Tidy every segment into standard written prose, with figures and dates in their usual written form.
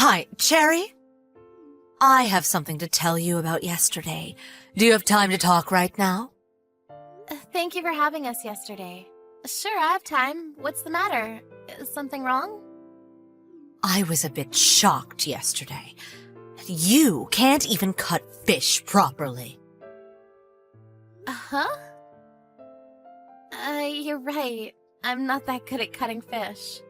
Hi, Cherry. I have something to tell you about yesterday. Do you have time to talk right now? Thank you for having us yesterday. Sure, I have time. What's the matter? Is something wrong? I was a bit shocked yesterday. You can't even cut fish properly. Huh? You're right. I'm not that good at cutting fish.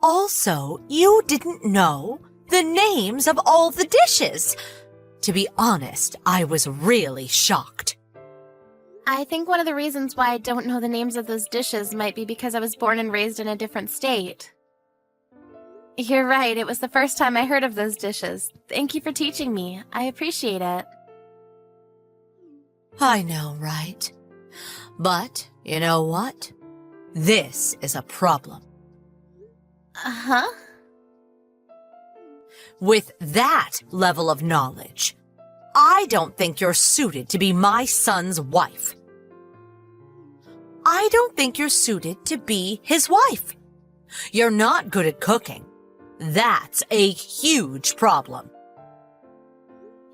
Also, you didn't know the names of all the dishes. To be honest, I was really shocked. I think one of the reasons why I don't know the names of those dishes might be because I was born and raised in a different state. You're right, it was the first time I heard of those dishes. Thank you for teaching me. I appreciate it. I know, right? But, you know what? This is a problem. Huh? With that level of knowledge, I don't think you're suited to be my son's wife. I don't think you're suited to be his wife. You're not good at cooking. That's a huge problem.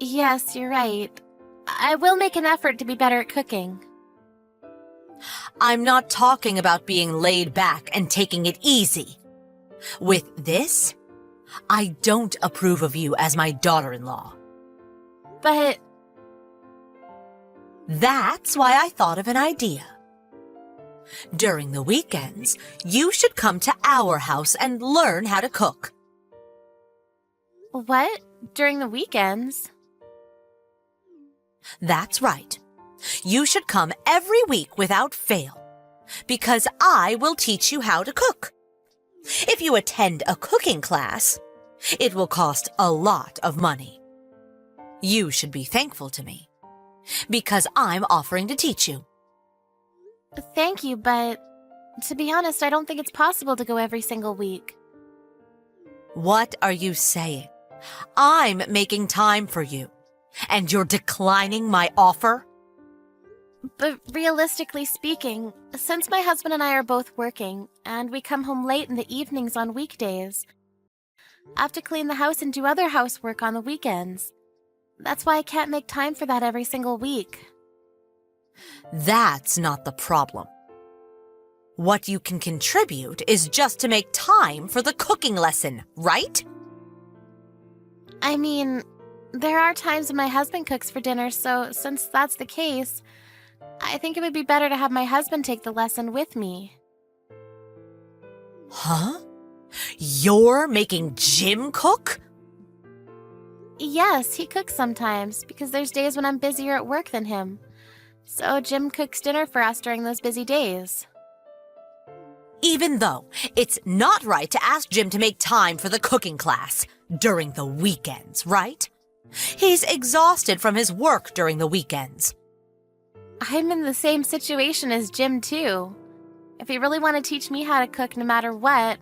Yes, you're right. I will make an effort to be better at cooking. I'm not talking about being laid back and taking it easy. With this, I don't approve of you as my daughter-in-law. But That's why I thought of an idea. During the weekends, you should come to our house and learn how to cook. what? During the weekends? That's right. You should come every week without fail, because I will teach you how to cook. If you attend a cooking class, it will cost a lot of money. You should be thankful to me, because I'm offering to teach you. Thank you, but to be honest, I don't think it's possible to go every single week. What are you saying? I'm making time for you, and you're declining my offer? But realistically speaking, since my husband and I are both working, and we come home late in the evenings on weekdays, I have to clean the house and do other housework on the weekends. That's why I can't make time for that every single week. That's not the problem. What you can contribute is just to make time for the cooking lesson, right? I mean, there are times when my husband cooks for dinner, so since that's the case, I think it would be better to have my husband take the lesson with me. Huh? You're making Jim cook? Yes, he cooks sometimes, because there's days when I'm busier at work than him. So Jim cooks dinner for us during those busy days. Even though it's not right to ask Jim to make time for the cooking class during the weekends, right? He's exhausted from his work during the weekends. I'm in the same situation as Jim, too. If you really want to teach me how to cook no matter what,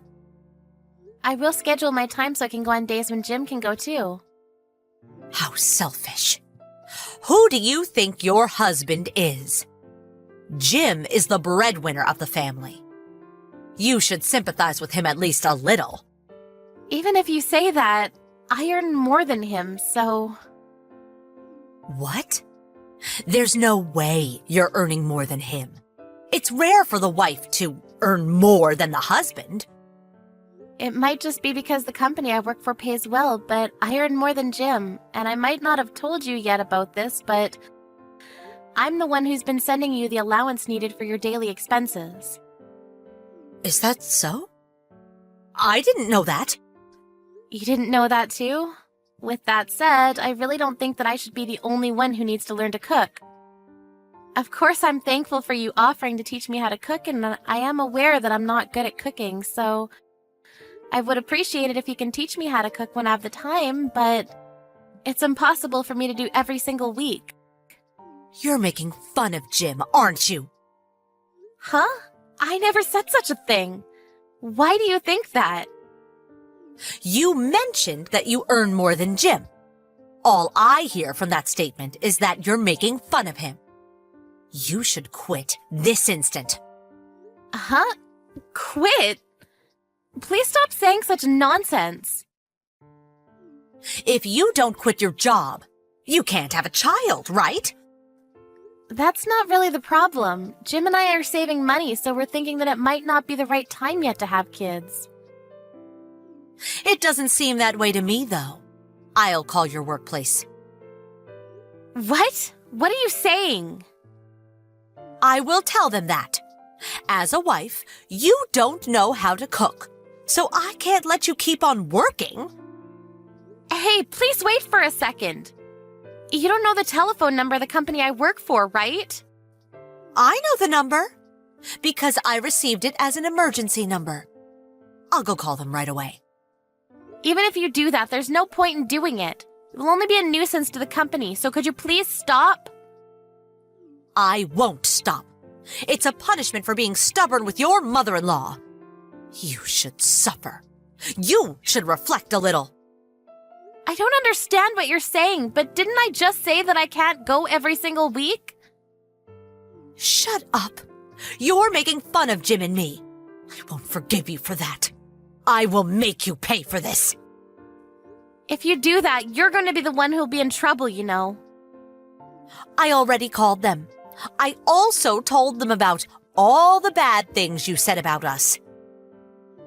I will schedule my time so I can go on days when Jim can go, too. How selfish. Who do you think your husband is? Jim is the breadwinner of the family. You should sympathize with him at least a little. Even if you say that, I earn more than him, so... What? There's no way you're earning more than him. It's rare for the wife to earn more than the husband. It might just be because the company I work for pays well, but I earn more than Jim, and I might not have told you yet about this, but I'm the one who's been sending you the allowance needed for your daily expenses. Is that so? I didn't know that. You didn't know that too? With that said, I really don't think that I should be the only one who needs to learn to cook. Of course, I'm thankful for you offering to teach me how to cook, and I am aware that I'm not good at cooking, so I would appreciate it if you can teach me how to cook when I have the time, but it's impossible for me to do every single week. You're making fun of Jim, aren't you? Huh? I never said such a thing. Why do you think that? You mentioned that you earn more than Jim. All I hear from that statement is that you're making fun of him. You should quit this instant. Huh? Quit? Please stop saying such nonsense. If you don't quit your job, you can't have a child, right? That's not really the problem. Jim and I are saving money, so we're thinking that it might not be the right time yet to have kids. It doesn't seem that way to me, though. I'll call your workplace. What? What are you saying? I will tell them that. As a wife, you don't know how to cook, so I can't let you keep on working. Hey, please wait for a second. You don't know the telephone number of the company I work for, right? I know the number, because I received it as an emergency number. I'll go call them right away. Even if you do that, there's no point in doing it. It will only be a nuisance to the company, so could you please stop? I won't stop. It's a punishment for being stubborn with your mother-in-law. You should suffer. You should reflect a little. I don't understand what you're saying, but didn't I just say that I can't go every single week? Shut up. You're making fun of Jim and me. I won't forgive you for that. I will make you pay for this. If you do that, you're going to be the one who'll be in trouble, you know. I already called them. I also told them about all the bad things you said about us.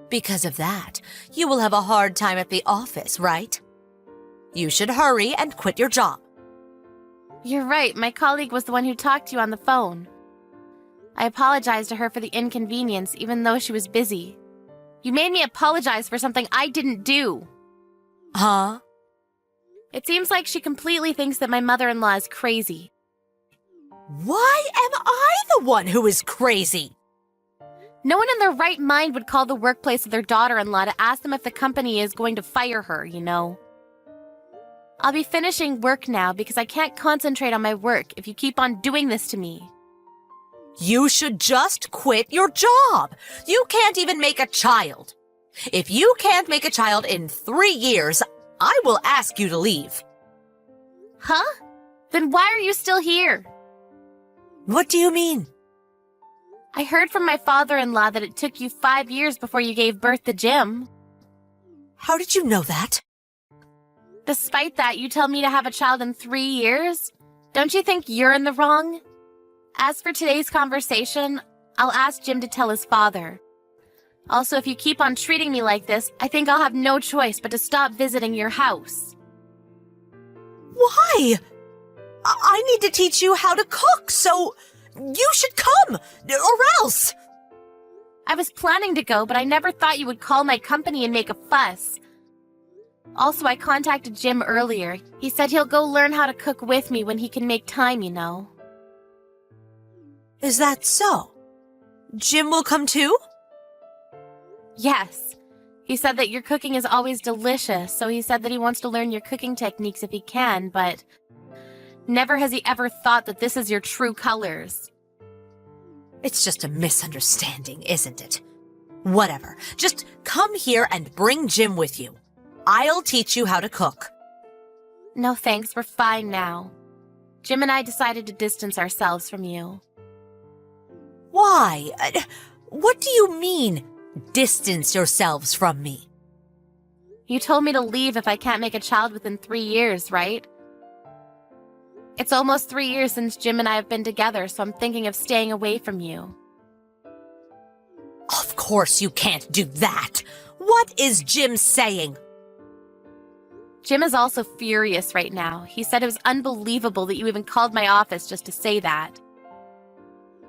Because of that, you will have a hard time at the office, right? You should hurry and quit your job. You're right, my colleague was the one who talked to you on the phone. I apologized to her for the inconvenience, even though she was busy. You made me apologize for something I didn't do. Huh? It seems like she completely thinks that my mother-in-law is crazy. Why am I the one who is crazy? No one in their right mind would call the workplace of their daughter-in-law to ask them if the company is going to fire her, you know. I'll be finishing work now because I can't concentrate on my work if you keep on doing this to me. You should just quit your job. You can't even make a child. If you can't make a child in 3 years, I will ask you to leave. Huh? Then why are you still here? What do you mean? I heard from my father-in-law that it took you 5 years before you gave birth to Jim. How did you know that? Despite that, you tell me to have a child in 3 years? Don't you think you're in the wrong? As for today's conversation, I'll ask Jim to tell his father. Also, if you keep on treating me like this, I think I'll have no choice but to stop visiting your house. Why? I need to teach you how to cook, so you should come, or else. I was planning to go, but I never thought you would call my company and make a fuss. Also, I contacted Jim earlier. He said he'll go learn how to cook with me when he can make time, you know. Is that so? Jim will come too? Yes. He said that your cooking is always delicious, so he said that he wants to learn your cooking techniques if he can, but never has he ever thought that this is your true colors. It's just a misunderstanding, isn't it? Whatever. Just come here and bring Jim with you. I'll teach you how to cook. No thanks, we're fine now. Jim and I decided to distance ourselves from you. Why? What do you mean, distance yourselves from me? You told me to leave if I can't make a child within 3 years, right? It's almost 3 years since Jim and I have been together, so I'm thinking of staying away from you. Of course you can't do that. What is Jim saying? Jim is also furious right now. He said it was unbelievable that you even called my office just to say that.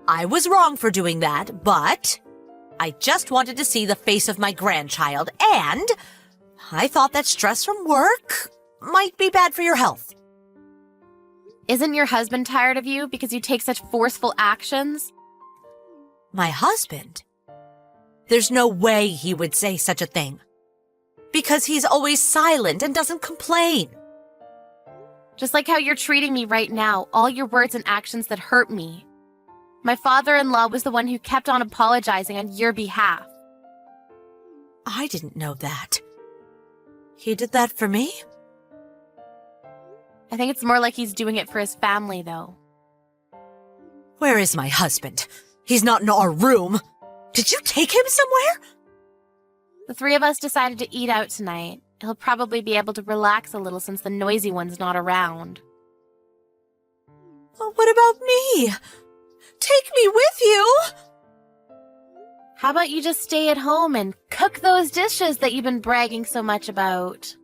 I was wrong for doing that, but I just wanted to see the face of my grandchild, and I thought that stress from work might be bad for your health. Isn't your husband tired of you because you take such forceful actions? My husband? There's no way he would say such a thing. Because he's always silent and doesn't complain. Just like how you're treating me right now, all your words and actions that hurt me. My father-in-law was the one who kept on apologizing on your behalf. I didn't know that. He did that for me? I think it's more like he's doing it for his family, though. Where is my husband? He's not in our room. Did you take him somewhere? The 3 of us decided to eat out tonight. He'll probably be able to relax a little since the noisy one's not around. Well, what about me? Take me with you! How about you just stay at home and cook those dishes that you've been bragging so much about?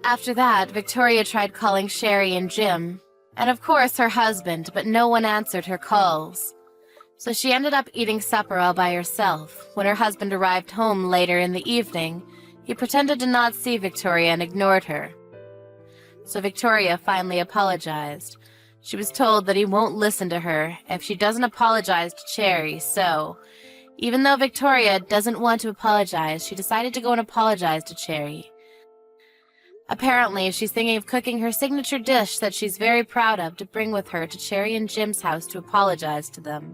After that, Victoria tried calling Sherry and Jim, and of course her husband, but no one answered her calls. So she ended up eating supper all by herself. When her husband arrived home later in the evening, he pretended to not see Victoria and ignored her. So Victoria finally apologized. She was told that he won't listen to her if she doesn't apologize to Cherry, so even though Victoria doesn't want to apologize, she decided to go and apologize to Cherry. Apparently, she's thinking of cooking her signature dish that she's very proud of to bring with her to Cherry and Jim's house to apologize to them.